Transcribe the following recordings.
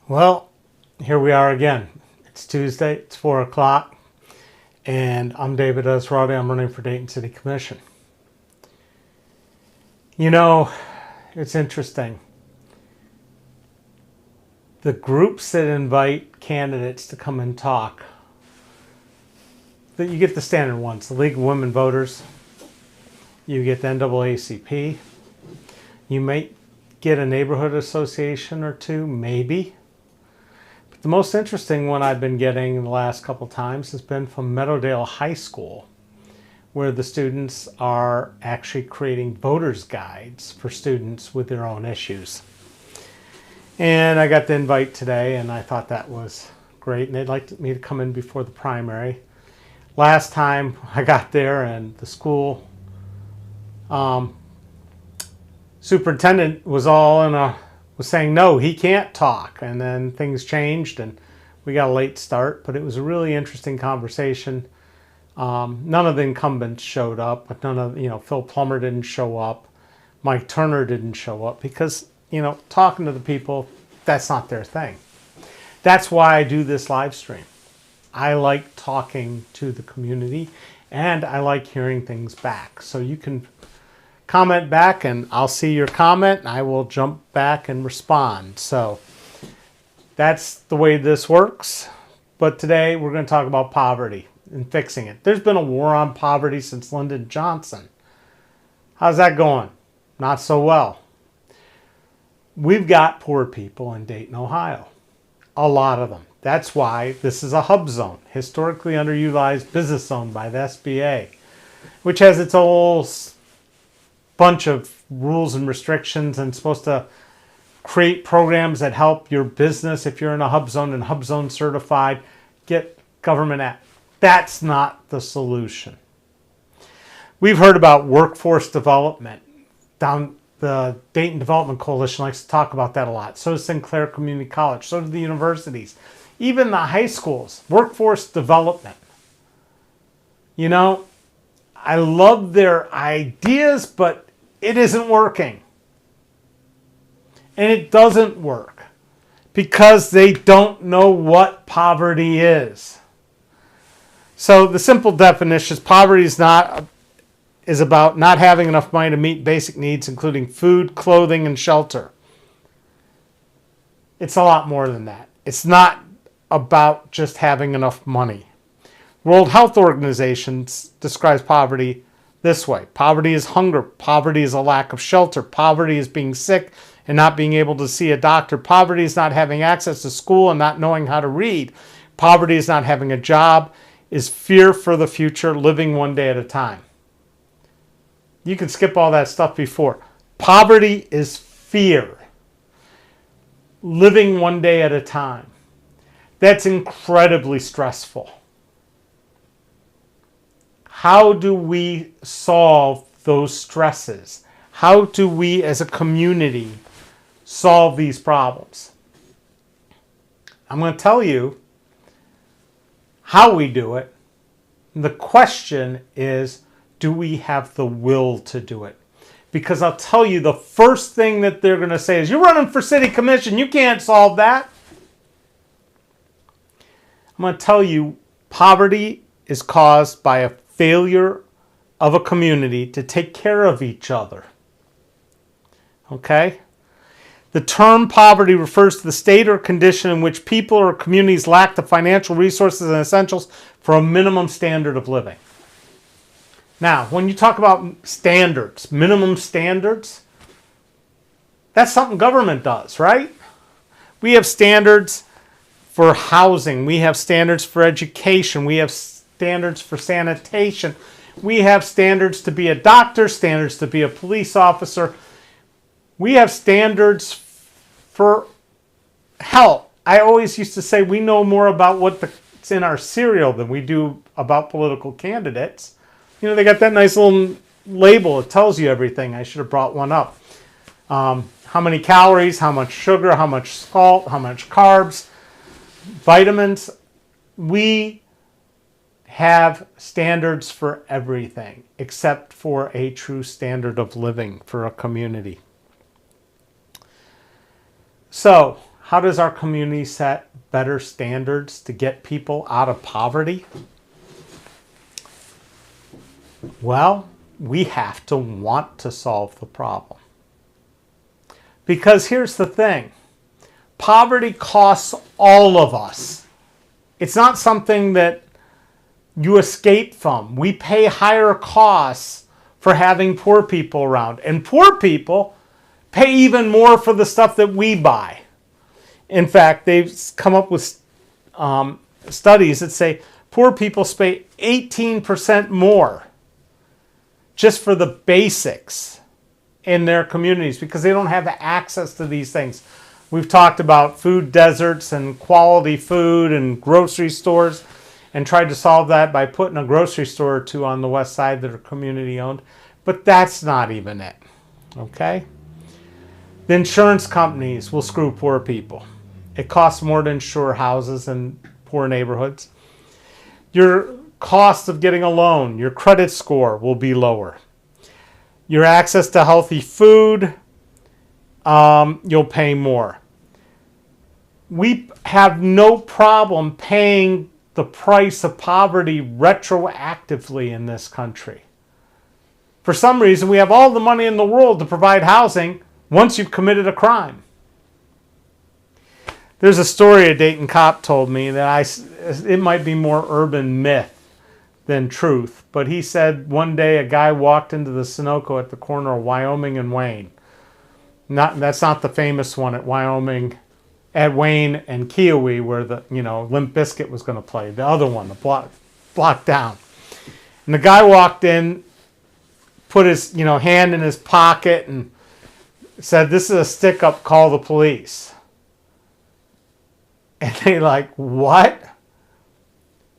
Well, here we are again. It's Tuesday, it's 4 o'clock, and I'm David Esrati. I'm running for Dayton City Commission. You know, it's interesting. The groups that invite candidates to come and talk, that you get the standard ones, the League of Women Voters, you get the NAACP, you might get a neighborhood association or two, maybe. The most interesting one I've been getting the last couple times has been from Meadowdale High School, where the students are actually creating voters' guides for students with their own issues. And I got the invite today, and I thought that was great, and they'd like me to come in before the primary. Last time I got there, and the school superintendent was saying no, he can't talk, and then things changed and we got a late start, but it was a really interesting conversation. None of the incumbents showed up, but Phil Plummer didn't show up, Mike Turner didn't show up, because talking to the people, that's not their thing. That's why I do this live stream. I like talking to the community, and I like hearing things back. So you can comment back and I'll see your comment and I will jump back and respond. So that's the way this works. But today we're going to talk about poverty and fixing it. There's been a war on poverty since Lyndon Johnson. How's that going? Not so well. We've got poor people in Dayton, Ohio. A lot of them. That's why this is a hub zone, historically underutilized business zone by the SBA, which has its whole bunch of rules and restrictions and supposed to create programs that help your business if you're in a hub zone and hub zone certified, get government act. That's not the solution. We've heard about workforce development. Down the Dayton Development Coalition likes to talk about that a lot. So does Sinclair Community College. So do the universities. Even the high schools. Workforce development. I love their ideas, but it isn't working. And it doesn't work because they don't know what poverty is. So the simple definition is poverty is about not having enough money to meet basic needs, including food, clothing, and shelter. It's a lot more than that. It's not about just having enough money. World Health Organization describes poverty this way. Poverty is hunger. Poverty is a lack of shelter. Poverty is being sick and not being able to see a doctor. Poverty is not having access to school and not knowing how to read. Poverty is not having a job, is fear for the future, living one day at a time. You can skip all that stuff before. Poverty is fear. Living one day at a time. That's incredibly stressful. How do we solve those stresses? How do we as a community solve these problems? I'm going to tell you how we do it. The question is, do we have the will to do it? Because I'll tell you, the first thing that they're going to say is, you're running for city commission, you can't solve that. I'm going to tell you, poverty is caused by a failure of a community to take care of each other. Okay? The term poverty refers to the state or condition in which people or communities lack the financial resources and essentials for a minimum standard of living. Now, when you talk about standards, minimum standards, that's something government does, right? We have standards for housing. We have standards for education. We have standards for sanitation. We have standards to be a doctor, standards to be a police officer. We have standards for health. I always used to say we know more about what's in our cereal than we do about political candidates. They got that nice little label. It tells you everything. I should have brought one up. How many calories, how much sugar, how much salt, how much carbs, vitamins. We have standards for everything except for a true standard of living for a community. So how does our community set better standards to get people out of poverty? Well, we have to want to solve the problem. Because here's the thing. Poverty costs all of us. It's not something that you escape from. We pay higher costs for having poor people around. And poor people pay even more for the stuff that we buy. In fact, they've come up with studies that say poor people pay 18% more just for the basics in their communities because they don't have access to these things. We've talked about food deserts and quality food and grocery stores and tried to solve that by putting a grocery store or two on the west side that are community owned. But that's not even it, okay? The insurance companies will screw poor people. It costs more to insure houses in poor neighborhoods. Your cost of getting a loan, your credit score will be lower. Your access to healthy food, you'll pay more. We have no problem paying the price of poverty retroactively in this country. For some reason, we have all the money in the world to provide housing once you've committed a crime. There's a story a Dayton cop told me that it might be more urban myth than truth, but he said one day a guy walked into the Sunoco at the corner of Wyoming and Wayne. That's not the famous one at Wyoming, at Wayne and Kiowee, where the Limp Bizkit was going to play. The other one, the block down. And the guy walked in, put his hand in his pocket, and said, "This is a stick-up. Call the police." And they like, "What?"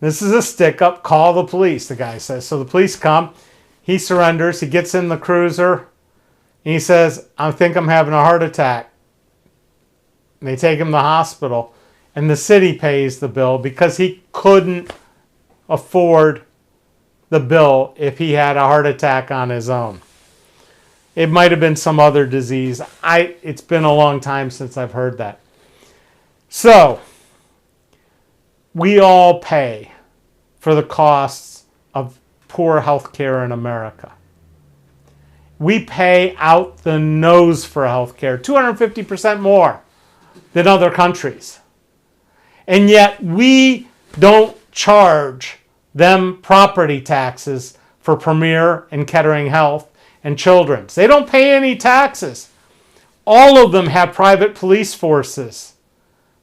"This is a stick-up. Call the police," the guy says. So the police come. He surrenders. He gets in the cruiser. And he says, "I think I'm having a heart attack." And they take him to the hospital. And the city pays the bill because he couldn't afford the bill if he had a heart attack on his own. It might have been some other disease. It's been a long time since I've heard that. So, we all pay for the costs of poor health care in America. We pay out the nose for health care, 250% more than other countries. And yet we don't charge them property taxes for Premier and Kettering Health and Children's. They don't pay any taxes. All of them have private police forces.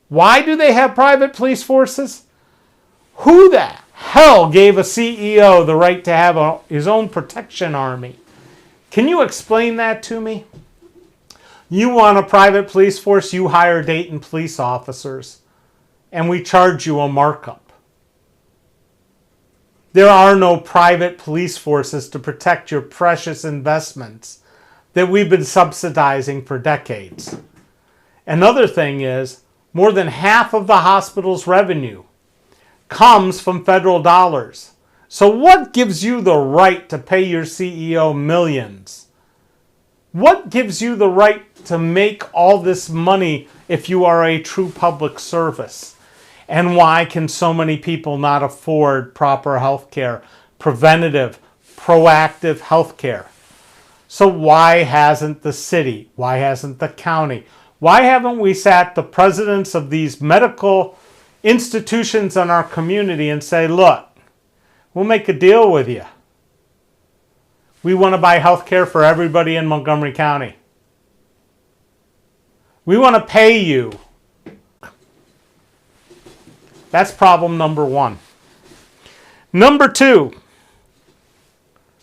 Why do they have private police forces? Who the hell gave a CEO the right to have his own protection army? Can you explain that to me? You want a private police force, you hire Dayton police officers, and we charge you a markup. There are no private police forces to protect your precious investments that we've been subsidizing for decades. Another thing is, more than half of the hospital's revenue comes from federal dollars. So what gives you the right to pay your CEO millions? What gives you the right to make all this money if you are a true public service? And why can so many people not afford proper health care, preventative, proactive health care? So why hasn't the city, why hasn't the county, why haven't we sat the presidents of these medical institutions in our community and say, look, we'll make a deal with you. We want to buy health care for everybody in Montgomery County. We want to pay you. That's problem number one. Number two,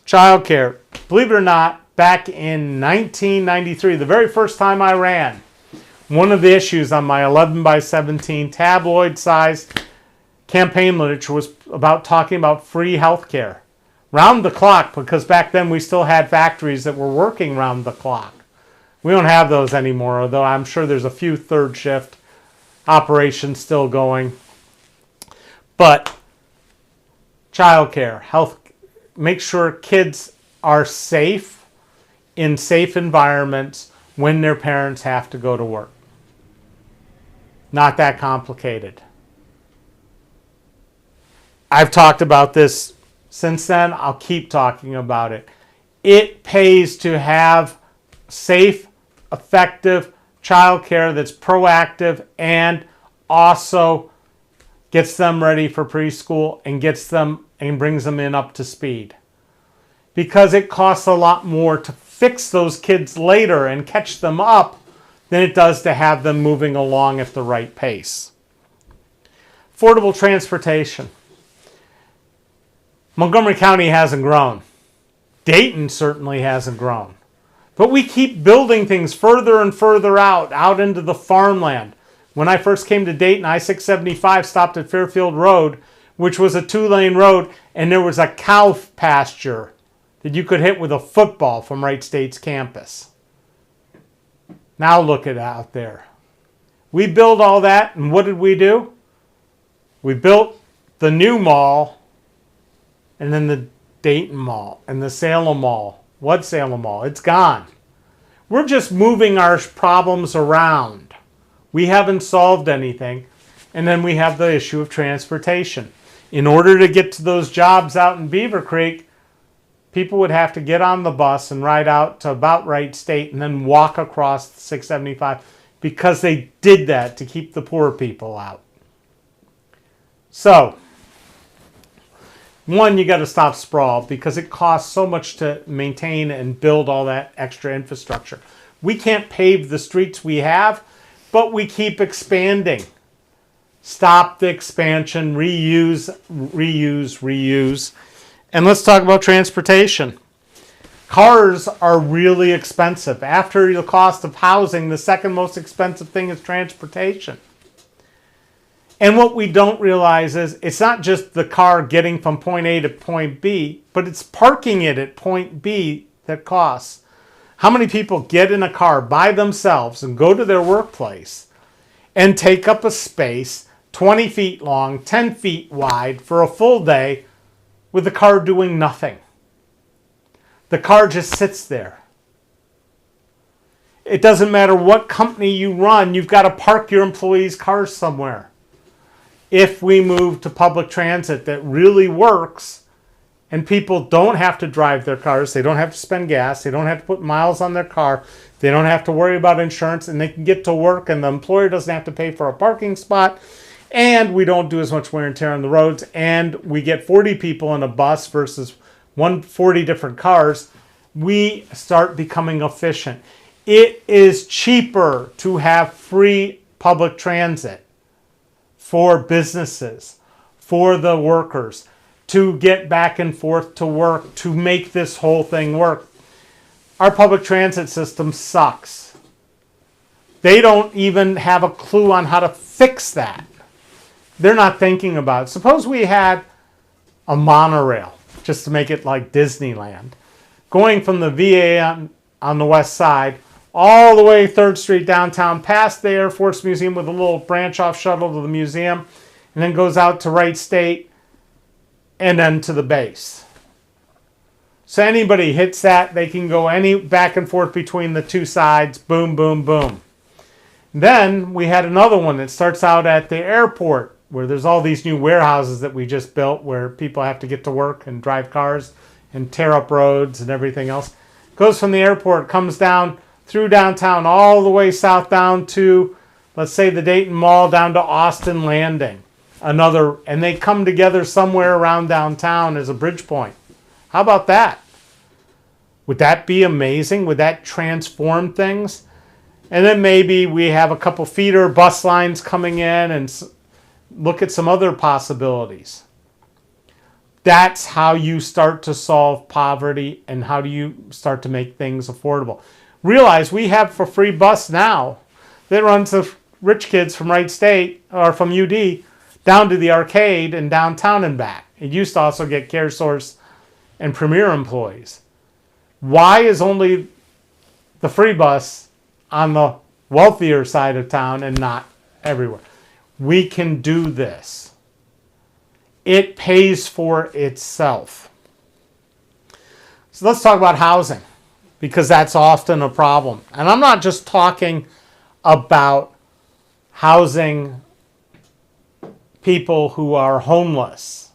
childcare. Believe it or not, back in 1993, the very first time I ran, one of the issues on my 11 by 17 tabloid-sized campaign literature was about talking about free health care. Round the clock, because back then we still had factories that were working round the clock. We don't have those anymore, although I'm sure there's a few third shift operations still going. But childcare, health, make sure kids are safe in safe environments when their parents have to go to work. Not that complicated. I've talked about this since then. I'll keep talking about it. It pays to have safe, effective childcare that's proactive and also gets them ready for preschool and gets them and brings them in up to speed. Because it costs a lot more to fix those kids later and catch them up than it does to have them moving along at the right pace. Affordable transportation. Montgomery County hasn't grown. Dayton certainly hasn't grown. But we keep building things further and further out into the farmland. When I first came to Dayton, I-675 stopped at Fairfield Road, which was a 2-lane road, and there was a cow pasture that you could hit with a football from Wright State's campus. Now look at out there. We built all that, and what did we do? We built the new mall, and then the Dayton Mall, and the Salem Mall. What Salem Mall? It's gone. We're just moving our problems around. We haven't solved anything. And then we have the issue of transportation. In order to get to those jobs out in Beaver Creek, people would have to get on the bus and ride out to about Wright State and then walk across 675 because they did that to keep the poor people out. So, one, you got to stop sprawl because it costs so much to maintain and build all that extra infrastructure. We can't pave the streets we have, but we keep expanding. Stop the expansion, reuse, reuse, reuse. And let's talk about transportation. Cars are really expensive. After the cost of housing, the second most expensive thing is transportation. And what we don't realize is it's not just the car getting from point A to point B, but it's parking it at point B that costs. How many people get in a car by themselves and go to their workplace and take up a space 20 feet long, 10 feet wide for a full day with the car doing nothing? The car just sits there. It doesn't matter what company you run, you've got to park your employees' cars somewhere. If we move to public transit that really works and people don't have to drive their cars, they don't have to spend gas, they don't have to put miles on their car, they don't have to worry about insurance, and they can get to work and the employer doesn't have to pay for a parking spot, and we don't do as much wear and tear on the roads, and we get 40 people in a bus versus 140 different cars, we start becoming efficient. It is cheaper to have free public transit for businesses, for the workers, to get back and forth to work, to make this whole thing work. Our public transit system sucks. They don't even have a clue on how to fix that. They're not thinking about it. Suppose we had a monorail, just to make it like Disneyland, going from the VA on the west side all the way 3rd Street downtown, past the Air Force Museum with a little branch-off shuttle to the museum, and then goes out to Wright State, and then to the base. So anybody hits that, they can go any back and forth between the two sides, boom, boom, boom. Then we had another one that starts out at the airport, where there's all these new warehouses that we just built, where people have to get to work and drive cars and tear up roads and everything else. Goes from the airport, comes down through downtown, all the way south down to, let's say, the Dayton Mall, down to Austin Landing. And they come together somewhere around downtown as a bridge point. How about that? Would that be amazing? Would that transform things? And then maybe we have a couple feeder bus lines coming in and look at some other possibilities. That's how you start to solve poverty, and how do you start to make things affordable. Realize we have a free bus now that runs the rich kids from Wright State or from UD down to the arcade and downtown and back. It used to also get CareSource and Premier employees. Why is only the free bus on the wealthier side of town and not everywhere? We can do this. It pays for itself. So let's talk about housing, because that's often a problem. And I'm not just talking about housing people who are homeless,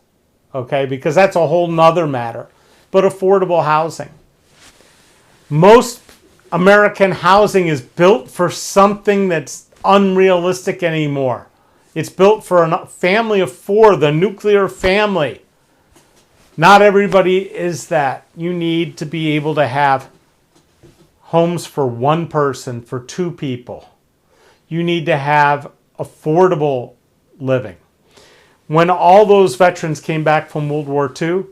okay, because that's a whole nother matter, but affordable housing. Most American housing is built for something that's unrealistic anymore. It's built for a family of 4, the nuclear family. Not everybody is that. You need to be able to have homes for 1 person, for 2 people. You need to have affordable living. When all those veterans came back from World War II,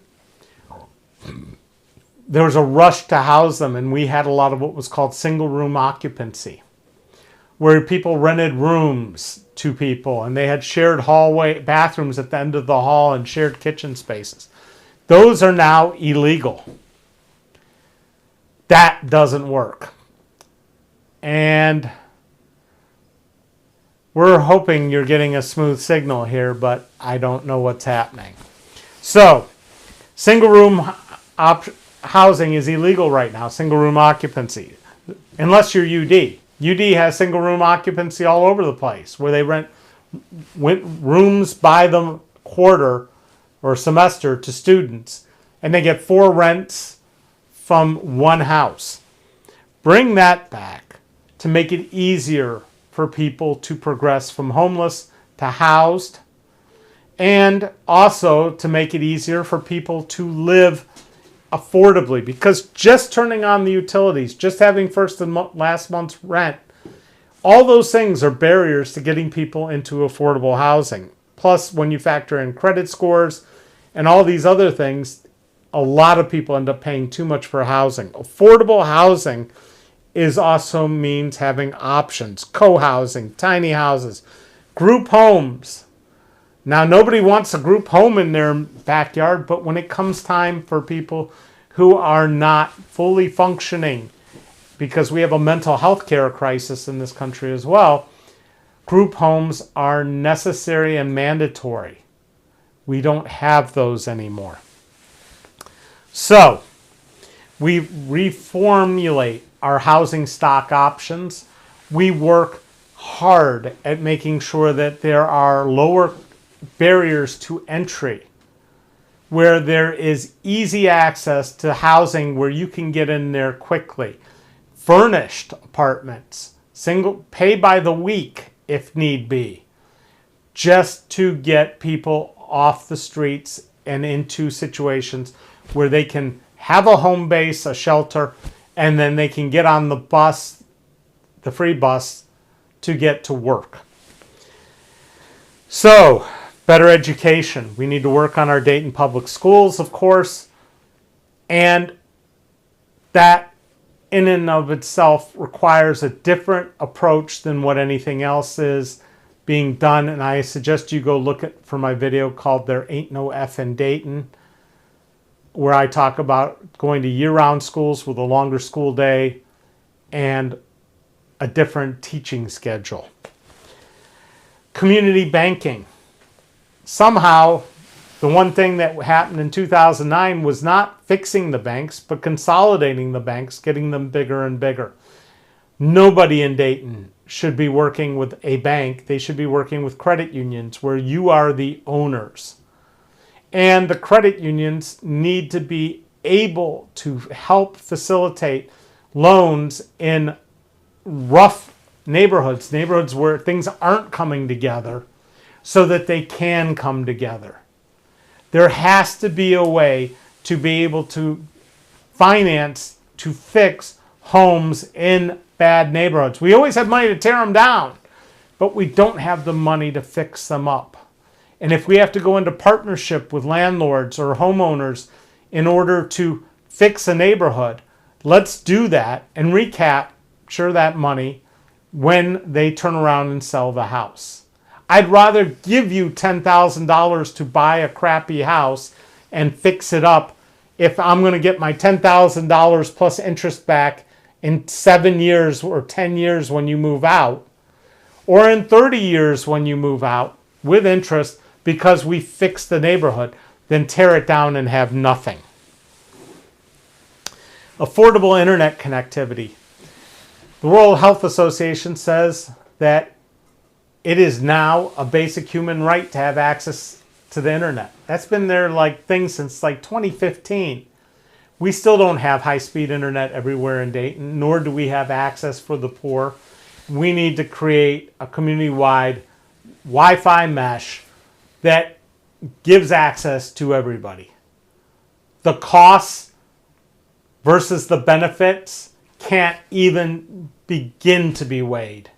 there was a rush to house them, and we had a lot of what was called single room occupancy, where people rented rooms to people, and they had shared hallway bathrooms at the end of the hall and shared kitchen spaces. Those are now illegal. That doesn't work. And we're hoping you're getting a smooth signal here, but I don't know what's happening. So, single room housing is illegal right now, single room occupancy, unless you're UD. UD has single room occupancy all over the place, where they rent rooms by the quarter or semester to students, and they get 4 rents from 1 house. Bring that back to make it easier for people to progress from homeless to housed, and also to make it easier for people to live affordably, because just turning on the utilities, just having first and last month's rent, all those things are barriers to getting people into affordable housing. Plus, when you factor in credit scores and all these other things, a lot of people end up paying too much for housing. Affordable housing also means having options, co-housing, tiny houses, group homes. Now, nobody wants a group home in their backyard, but when it comes time for people who are not fully functioning, because we have a mental health care crisis in this country as well, group homes are necessary and mandatory. We don't have those anymore. So, we reformulate our housing stock options. We work hard at making sure that there are lower barriers to entry, where there is easy access to housing where you can get in there quickly. Furnished apartments, pay by the week if need be, just to get people off the streets and into situations where they can have a home base, a shelter, and then they can get on the bus, the free bus, to get to work. So, better education. We need to work on our Dayton public schools, of course, and that in and of itself requires a different approach than what anything else is being done. And I suggest you go look for my video called There Ain't No F in Dayton, where I talk about going to year-round schools with a longer school day and a different teaching schedule. Community banking. Somehow, the one thing that happened in 2009 was not fixing the banks, but consolidating the banks, getting them bigger and bigger. Nobody in Dayton should be working with a bank. They should be working with credit unions where you are the owners. And the credit unions need to be able to help facilitate loans in rough neighborhoods where things aren't coming together, so that they can come together. There has to be a way to be able to finance, to fix homes in bad neighborhoods. We always have money to tear them down, but we don't have the money to fix them up. And if we have to go into partnership with landlords or homeowners in order to fix a neighborhood, let's do that and recapture that money when they turn around and sell the house. I'd rather give you $10,000 to buy a crappy house and fix it up if I'm going to get my $10,000 plus interest back in 7 years or 10 years when you move out, or in 30 years when you move out with interest because we fixed the neighborhood, then tear it down and have nothing. Affordable internet connectivity. The World Health Association says that It is now a basic human right to have access to the internet. That's been their thing since 2015. We still don't have high-speed internet everywhere in Dayton, nor do we have access for the poor. We need to create a community-wide Wi-Fi mesh that gives access to everybody. The costs versus the benefits can't even begin to be weighed.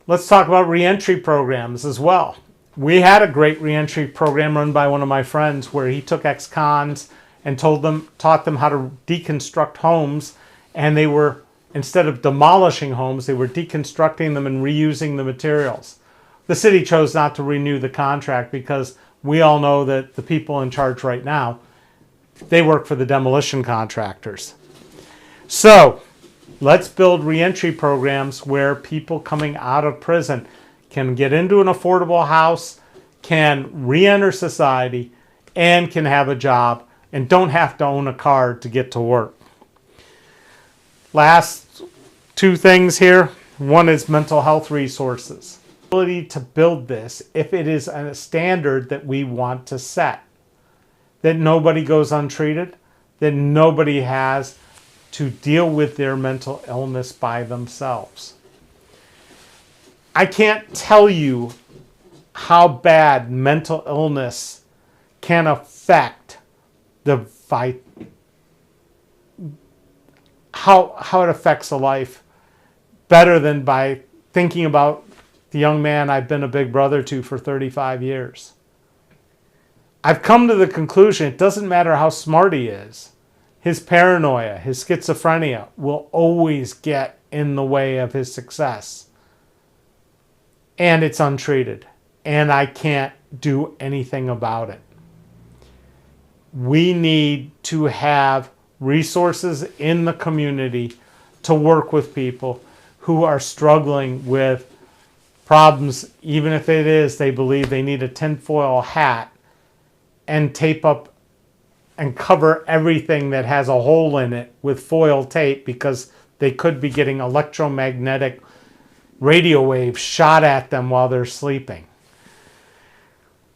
Let's talk about reentry programs as well. We had a great reentry program run by one of my friends where he took ex-cons and taught them how to deconstruct homes, and they were, instead of demolishing homes, they were deconstructing them and reusing the materials. The city chose not to renew the contract because we all know that the people in charge right now, they work for the demolition contractors. So let's build reentry programs where people coming out of prison can get into an affordable house, can re-enter society, and can have a job and don't have to own a car to get to work. Last two things here. One is mental health resources. The ability to build this, if it is a standard that we want to set, that nobody goes untreated, that nobody has to deal with their mental illness by themselves. I can't tell you how bad mental illness can affect how it affects a life better than by thinking about the young man I've been a big brother to for 35 years. I've come to the conclusion it doesn't matter how smart he is. His paranoia, his schizophrenia will always get in the way of his success. And it's untreated. And I can't do anything about it. We need to have resources in the community to work with people who are struggling with problems, even if it is they believe they need a tinfoil hat and tape up and cover everything that has a hole in it with foil tape because they could be getting electromagnetic radio waves shot at them while they're sleeping.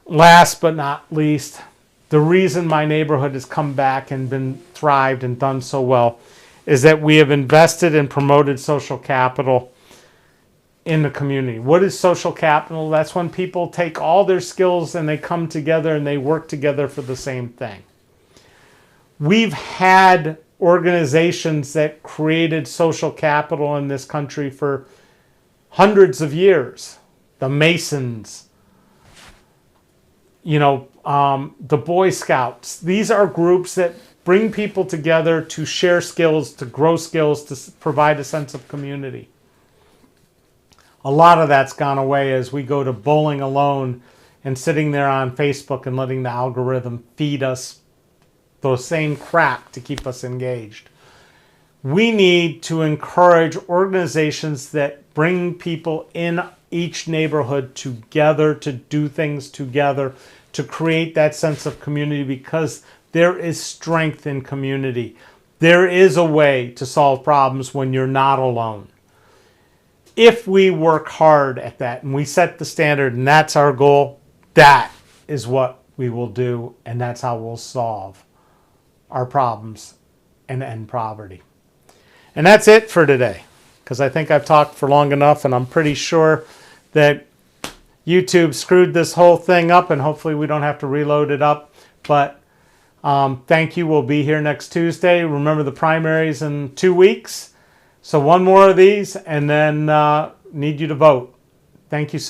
Last but not least, the reason my neighborhood has come back and been thrived and done so well is that we have invested and promoted social capital in the community. What is social capital? That's when people take all their skills and they come together and they work together for the same thing. We've had organizations that created social capital in this country for hundreds of years. The Masons, the Boy Scouts. These are groups that bring people together to share skills, to grow skills, to provide a sense of community. A lot of that's gone away as we go to bowling alone and sitting there on Facebook and letting the algorithm feed us those same crap to keep us engaged. We need to encourage organizations that bring people in each neighborhood together to do things together, to create that sense of community, because there is strength in community. There is a way to solve problems when you're not alone. If we work hard at that and we set the standard and that's our goal, that is what we will do, and that's how we'll solve our problems and end poverty. And that's it for today, because I think I've talked for long enough, and I'm pretty sure that YouTube screwed this whole thing up, and hopefully we don't have to reload it up. But thank you. We'll be here next Tuesday. Remember, the primaries in 2 weeks. So one more of these, and then need you to vote. Thank you so much.